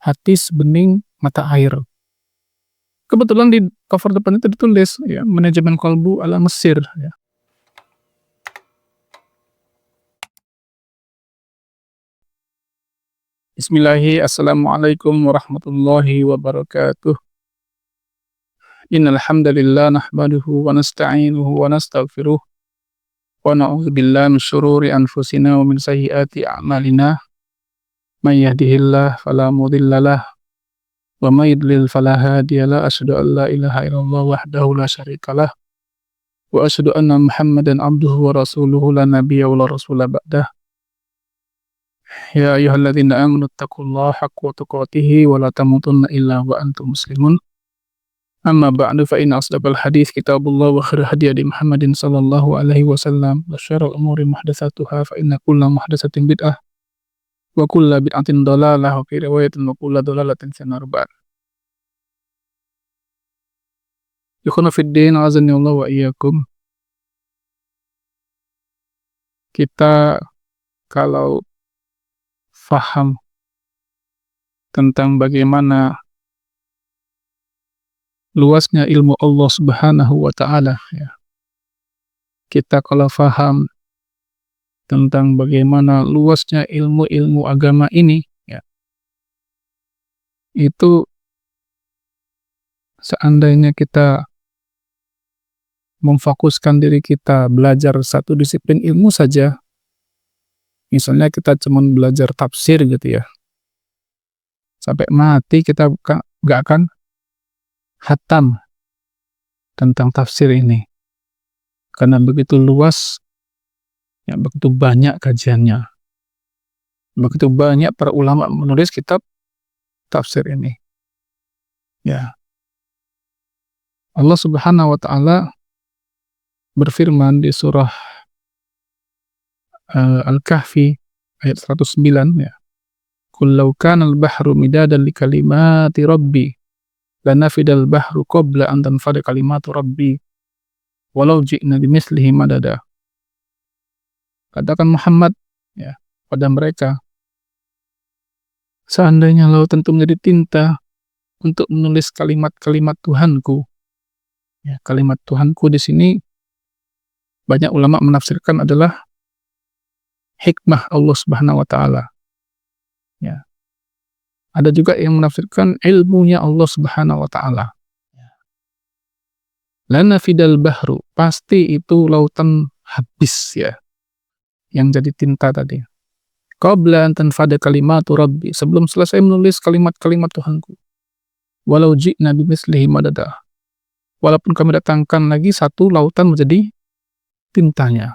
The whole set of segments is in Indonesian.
hati sebening mata air. Kebetulan di cover depan itu ditulis ya, manajemen kolbu ala Mesir ya. Bismillahirrahmanirrahim. Assalamualaikum warahmatullahi wabarakatuh. Innal hamdalillah nahmaduhu wa nasta'inuhu wa nastaghfiruh wa na'udzubillahi min syururi anfusina wa min sayyiati a'malina. May yahdihillahu fala mudhillalah wa may yudlil fala hadiyalah. Asyhadu an la ilaha illallah wahdahu la syarikalah wa asyhadu anna Muhammadan abduhu wa rasuluhu la nabiyya wa la rasula ba'dah. Ya ayyuhalladzina amanu taqullaha haqqa tuqatih wa la tamutunna illa wa antum muslimun. Amma ba'du fa inna asdaqal hadits kitabullah wa khairul hadi hadi Muhammadin sallallahu alaihi wasallam wa syarrul umuri muhdatsatuha fa inna kulla muhdatsatin bid'ah wa kulla bid'atin dhalalah wa fi riwayatin wa kulla dhalalatin finnar ba'd. Ikhwana fid din, azani Allah wa iyyakum. Kita kalau faham tentang bagaimana luasnya ilmu Allah Subhanahu wa Ta'ala ya. Kita kalau faham tentang bagaimana luasnya ilmu-ilmu agama ini ya. Itu seandainya kita memfokuskan diri kita belajar satu disiplin ilmu saja, misalnya kita cuma belajar tafsir gitu ya, sampai mati kita gak akan khatam tentang tafsir ini, karena begitu luas ya, begitu banyak kajiannya, begitu banyak para ulama menulis kitab tafsir ini ya. Allah Subhanahu wa Ta'ala berfirman di surah Al-Kahfi ayat 109 ya. Qul law kana al-bahru midadan li kalimati rabbi lanafidal bahru qabla an tanfada kalimatu rabbi walau ji'na bimithlihi madada. Katakan Muhammad ya pada mereka, seandainya lautan itu menjadi tinta untuk menulis kalimat-kalimat Tuhanku ya. Kalimat Tuhanku di sini banyak ulama menafsirkan adalah hikmah Allah Subhanahu wa Ta'ala ya. Ada juga yang menafsirkan ilmunya Allah Subhanahu wa Ta'ala. Lana fidal bahru, pasti itu lautan habis ya, yang jadi tinta tadi. Qabla an tanfada kalimatu rabbi, sebelum selesai menulis kalimat-kalimat Tuhanku. Walau ji'na bimithlihi madada, walaupun kami datangkan lagi satu lautan menjadi tintanya.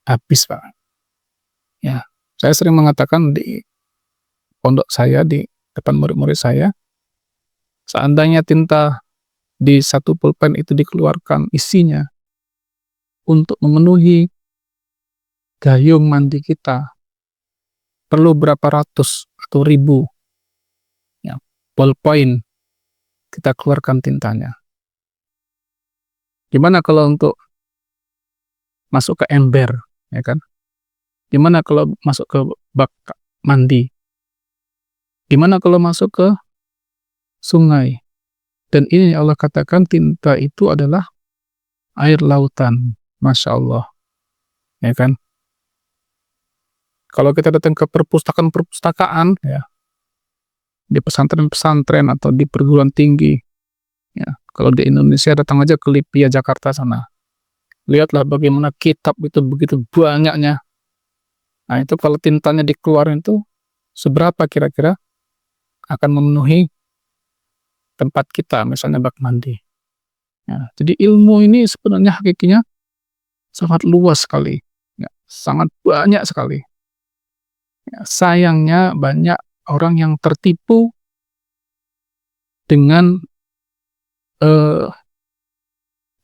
Habis Pak ya. Saya sering mengatakan di pondok saya, di depan murid-murid saya, seandainya tinta di satu pulpen itu dikeluarkan isinya untuk memenuhi gayung mandi kita, perlu berapa ratus atau ribu ya, ballpoint kita keluarkan tintanya. Gimana kalau untuk masuk ke ember ya kan? Gimana kalau masuk ke bak mandi? Gimana kalau masuk ke sungai? Dan ini Allah katakan tinta itu adalah air lautan. Masya Allah ya kan? Kalau kita datang ke perpustakaan ya, di pesantren-pesantren atau di perguruan tinggi ya, kalau di Indonesia datang aja ke Lipia Jakarta sana, lihatlah bagaimana kitab itu begitu banyaknya. Nah itu kalau tintanya dikeluarin itu seberapa kira-kira akan memenuhi tempat kita, misalnya bak mandi ya. Jadi ilmu ini sebenarnya hakikinya sangat luas sekali ya, sangat banyak sekali ya. Sayangnya banyak orang yang tertipu dengan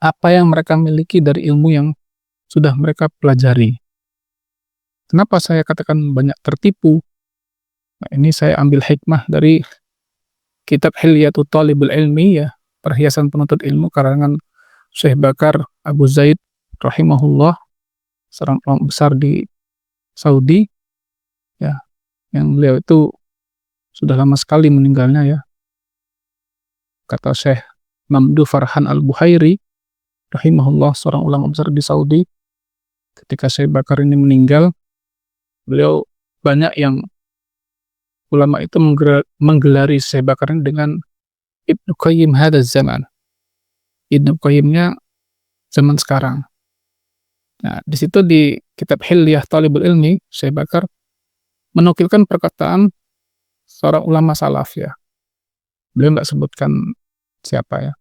apa yang mereka miliki dari ilmu yang sudah mereka pelajari. Kenapa saya katakan banyak tertipu? Nah, ini saya ambil hikmah dari kitab Hilyatul Talibul Ilmi ya, perhiasan penuntut ilmu karangan Syekh Bakar Abu Zaid rahimahullah, seorang ulama besar di Saudi ya, yang beliau itu sudah lama sekali meninggalnya ya. Kata Syekh Mamdu Farhan Al-Buhairi rahimahullah, seorang ulama besar di Saudi, ketika Syekh Bakar ini meninggal, beliau banyak yang ulama itu menggelari Syekh Bakar ini dengan Ibnu Qayyim hadzal zaman. Ibnu Qayyimnya zaman sekarang. Nah, di situ di kitab Hilyah Thalibul Ilmi, Syekh Bakar menukilkan perkataan seorang ulama salaf ya. Beliau nggak sebutkan siapa ya.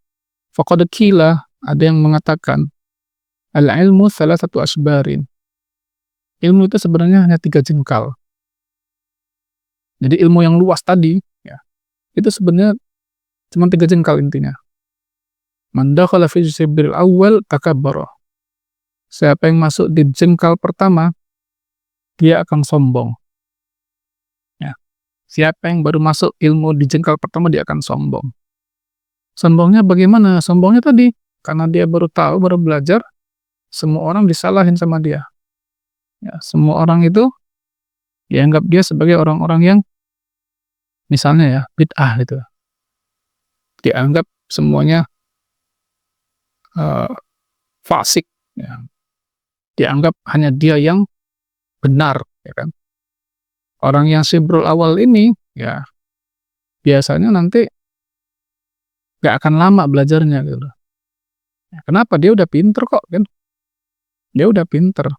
Faqad qila, ada yang mengatakan al-ilmu salasatu asbarin. Ilmu itu sebenarnya hanya 3 jengkal. Jadi ilmu yang luas tadi ya, itu sebenarnya cuma 3 jengkal intinya. Man dakhala fi sibril awwal takabbara. Siapa yang masuk di jengkal pertama, dia akan sombong. Ya. Siapa yang baru masuk ilmu di jengkal pertama, dia akan sombong. Sombongnya bagaimana? Sombongnya tadi, karena dia baru tahu, baru belajar, semua orang disalahin sama dia. Ya, semua orang itu dianggap dia sebagai orang-orang yang misalnya ya, bid'ah gitu. Dianggap semuanya fasik. Ya. Dianggap hanya dia yang benar, ya kan? Orang yang sibrul awal ini, ya biasanya nanti gak akan lama belajarnya gitu. Ya, kenapa? Dia udah pinter kok, kan? Dia udah pinter.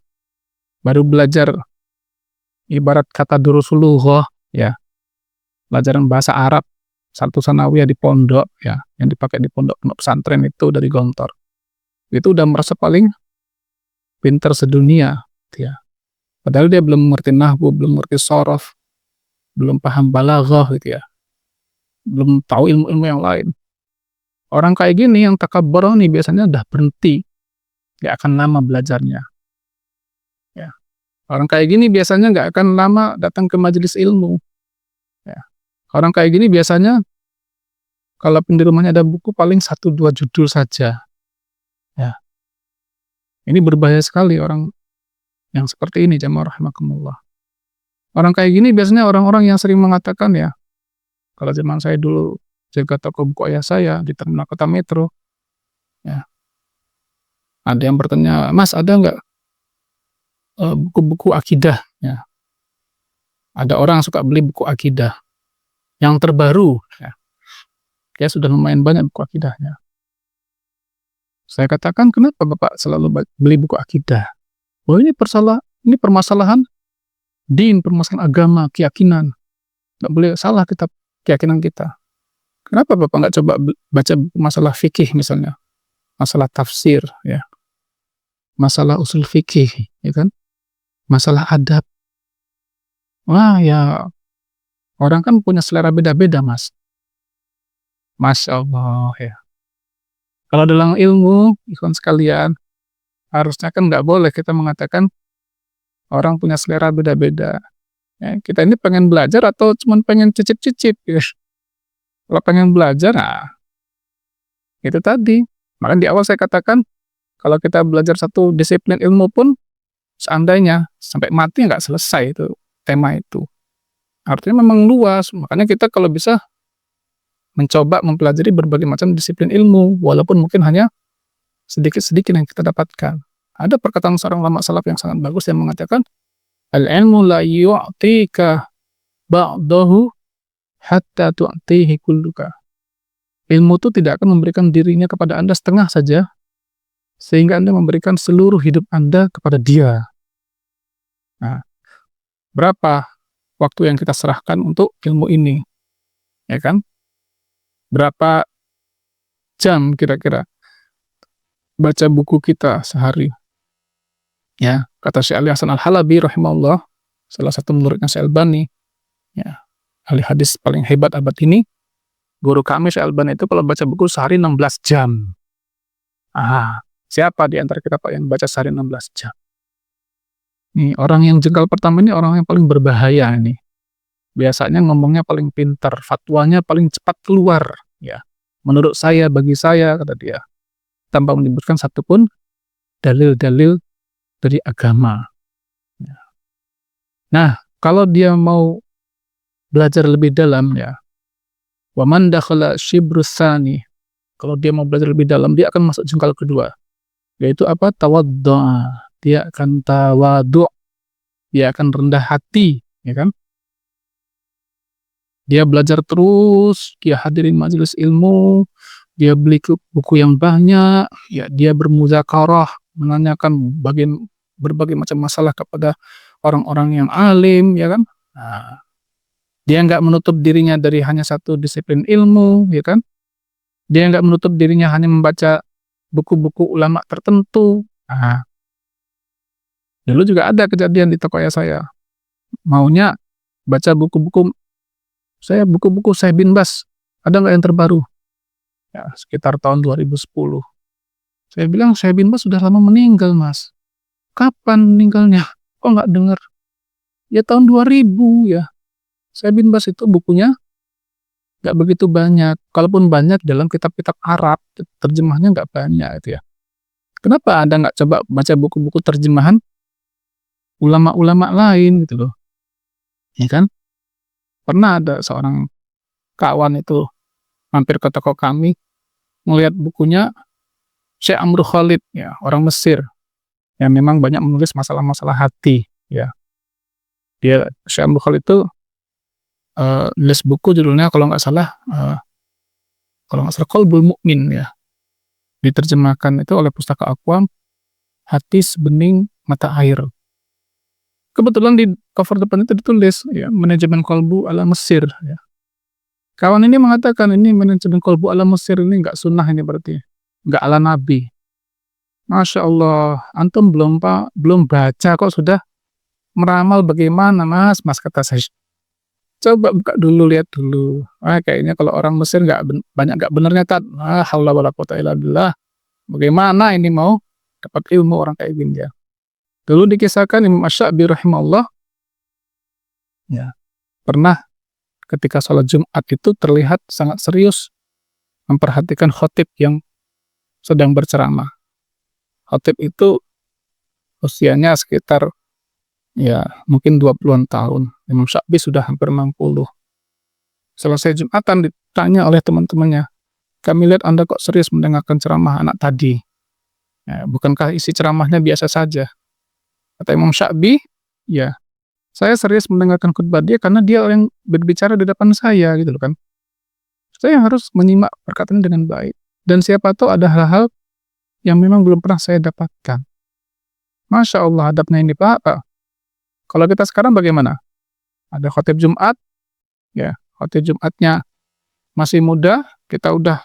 Baru belajar ibarat kata durusulughah, ya. Pelajaran bahasa Arab, satu sanawiyah di pondok, ya, yang dipakai di pondok pesantren itu dari Gontor. Itu udah merasa paling pinter sedunia, ya. Padahal dia belum mengerti nahwu, belum mengerti shorof, belum paham balaghah gitu ya. Belum tahu ilmu-ilmu yang lain. Orang kayak gini yang takabbar nih biasanya udah berhenti, gak akan lama belajarnya. Ya. Orang kayak gini biasanya gak akan lama datang ke majelis ilmu. Ya. Orang kayak gini biasanya kalau di rumahnya ada buku paling 1-2 judul saja. Ya. Ini berbahaya sekali orang yang seperti ini, jamaah rahimakumullah. Orang kayak gini biasanya orang-orang yang sering mengatakan ya, kalau zaman saya dulu jaga toko buku ayah saya di Terminal Kota Metro, ya, ada yang bertanya, Mas ada nggak buku-buku akidah? Ya. Ada orang yang suka beli buku akidah yang terbaru, ya. Dia sudah lumayan banyak buku akidahnya. Saya katakan, kenapa Bapak selalu beli buku akidah? Oh ini permasalahan din, permasalahan agama, keyakinan. Nggak boleh salah kitab keyakinan kita. Kenapa Bapak nggak coba baca masalah fikih misalnya, masalah tafsir, ya, masalah usul fikih, ya kan, masalah adab. Wah ya, orang kan punya selera beda-beda, Mas. Masya Allah ya. Kalau dalam ilmu, ikhwan sekalian, harusnya kan nggak boleh kita mengatakan orang punya selera beda-beda. Ya, kita ini pengen belajar atau cuma pengen cicip-cicip? Ya. Kalau pengen belajar, nah, itu tadi. Makanya di awal saya katakan, kalau kita belajar satu disiplin ilmu pun, seandainya sampai mati nggak selesai itu tema itu. Artinya memang luas. Makanya kita kalau bisa mencoba mempelajari berbagai macam disiplin ilmu, walaupun mungkin hanya sedikit-sedikit yang kita dapatkan. Ada perkataan seorang ulama salaf yang sangat bagus yang mengatakan, al-ilmu la yu'tika ba'dahu hatta tu'tihi kulluka. Ilmu itu tidak akan memberikan dirinya kepada Anda setengah saja, sehingga Anda memberikan seluruh hidup Anda kepada dia. Nah, berapa waktu yang kita serahkan untuk ilmu ini? Ya kan? Berapa jam kira-kira baca buku kita sehari? Ya, kata Syekh Ali Hasan Al-Halabi rahimahullah, salah satu muridnya Syekh Albani, ya, ahli hadis paling hebat abad ini, guru kami Syekh Albani itu kalau baca buku sehari 16 jam. Siapa di antara kita Pak yang baca sehari 16 jam? Nih, orang yang jengkal pertama ini orang yang paling berbahaya ini. Biasanya ngomongnya paling pintar, fatwanya paling cepat keluar, ya. Menurut saya, bagi saya, kata dia, tanpa menyebutkan satupun dalil-dalil dari agama. Ya. Nah, kalau dia mau belajar lebih dalam ya. Wa man dakhala syibrus tsani, kalau dia mau belajar lebih dalam dia akan masuk jengkal kedua, yaitu apa? Tawaddu'a, dia akan tawadhu', dia akan rendah hati, ya kan? Dia belajar terus, dia hadirin majelis ilmu, dia beli buku yang banyak, ya dia bermuzakarah, menanyakan berbagai macam masalah kepada orang-orang yang alim, ya kan? Nah, dia nggak menutup dirinya dari hanya satu disiplin ilmu, ya kan? Dia nggak menutup dirinya hanya membaca buku-buku ulama tertentu. Nah, dulu juga ada kejadian di toko ayah saya, maunya baca buku-buku Syekh bin Baz, ada nggak yang terbaru? Ya, sekitar tahun 2010. Saya bilang, "Syekh bin Baz sudah lama meninggal, Mas." "Kapan meninggalnya? Kok nggak dengar?" "Ya tahun 2000 ya." Syekh bin Baz itu bukunya nggak begitu banyak. Kalaupun banyak dalam kitab-kitab Arab, terjemahnya nggak banyak itu ya. Kenapa Anda nggak coba baca buku-buku terjemahan ulama-ulama lain gitu loh, ya kan? Pernah ada seorang kawan itu mampir ke toko kami, ngelihat bukunya Syekh Amru Khalid, ya, orang Mesir, yang memang banyak menulis masalah-masalah hati, ya. Syekh Amru Khalid itu nulis buku judulnya kalau nggak salah Qalbul Mukmin ya. Diterjemahkan itu oleh Pustaka Aqwam, Hati Sebening Mata Air. Kebetulan di cover depan itu ditulis ya, manajemen kolbu ala Mesir ya. Kawan ini mengatakan ini manajemen kolbu ala Mesir ini nggak sunnah, ini berarti nggak ala Nabi. Masya Allah, antum belum baca kok sudah meramal, bagaimana Mas? Mas, kata saya, coba buka dulu, lihat dulu. Kayaknya kalau orang Mesir banyak nggak benernya, Tat. Haula wala quwata illa billah. Bagaimana ini mau dapat ilmu orang kayak gini ya? Dulu dikisahkan Imam Asy-Sya'bi rahimahullah, ya, pernah ketika sholat Jumat itu terlihat sangat serius memperhatikan khotib yang sedang berceramah. Khotib itu usianya sekitar ya mungkin 20-an tahun. Imam Sya'bi sudah hampir 60. Selesai Jumatan ditanya oleh teman-temannya, "Kami lihat Anda kok serius mendengarkan ceramah anak tadi. Ya, bukankah isi ceramahnya biasa saja?" Kata Imam Sya'bi, "Ya, saya serius mendengarkan khutbah dia karena dia yang berbicara di depan saya gitu loh kan. Saya harus menyimak perkataan dengan baik. Dan siapa tahu ada hal-hal yang memang belum pernah saya dapatkan." Masya Allah, adabnya ini Pak. Kalau kita sekarang bagaimana? Ada khotib Jumat, ya, khotib Jumatnya masih muda, kita udah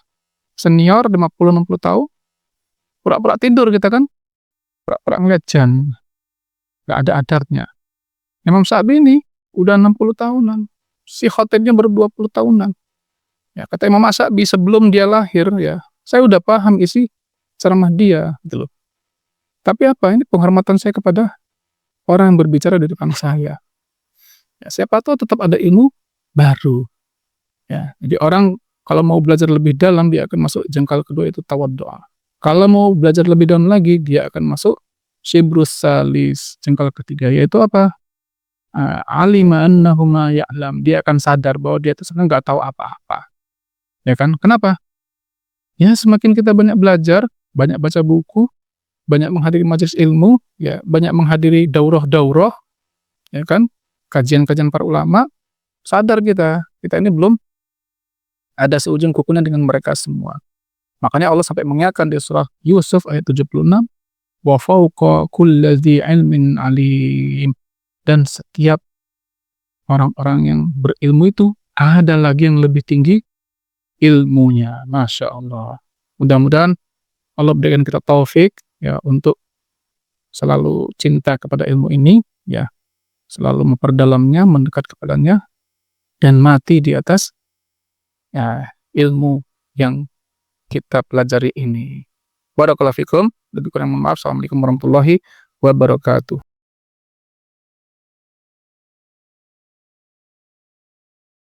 senior 50-60 tahun, pura-pura tidur kita kan, pura-pura ngeliat jam, nggak ada adarnya. Imam Sya'bi ini udah 60 tahunan, si khotibnya baru 20 tahunan. Ya, kata Imam Sya'bi, sebelum dia lahir ya, saya udah paham isi ceramah dia gitu loh. Tapi apa, ini penghormatan saya kepada orang yang berbicara di depan saya. Ya, siapa tahu tetap ada ilmu baru. Ya, jadi orang kalau mau belajar lebih dalam dia akan masuk jengkal kedua, itu tawaddu'a. Kalau mau belajar lebih dalam lagi dia akan masuk syibrus salis, jengkal ketiga, yaitu apa? Alima annahu ma ya'lam, dia akan sadar bahwa dia itu sebenarnya nggak tahu apa-apa. Ya kan? Kenapa? Ya semakin kita banyak belajar, banyak baca buku, banyak menghadiri majelis ilmu, ya, banyak menghadiri daurah-daurah, ya kan? Kajian-kajian para ulama, sadar kita ini belum ada seujung kukunya dengan mereka semua. Makanya Allah sampai mengingatkan di surah Yusuf ayat 76, wa fawqa kulli dzi ilmin alim. Dan setiap orang-orang yang berilmu itu ada lagi yang lebih tinggi ilmunya. Masya Allah. Mudah-mudahan Allah berikan kita taufik ya untuk selalu cinta kepada ilmu ini, ya, selalu memperdalamnya, mendekat kepadanya, dan mati di atas ya ilmu yang kita pelajari ini. Barakallahu fikum. Lebih kurang mohon maaf. Assalamualaikum warahmatullahi wabarakatuh.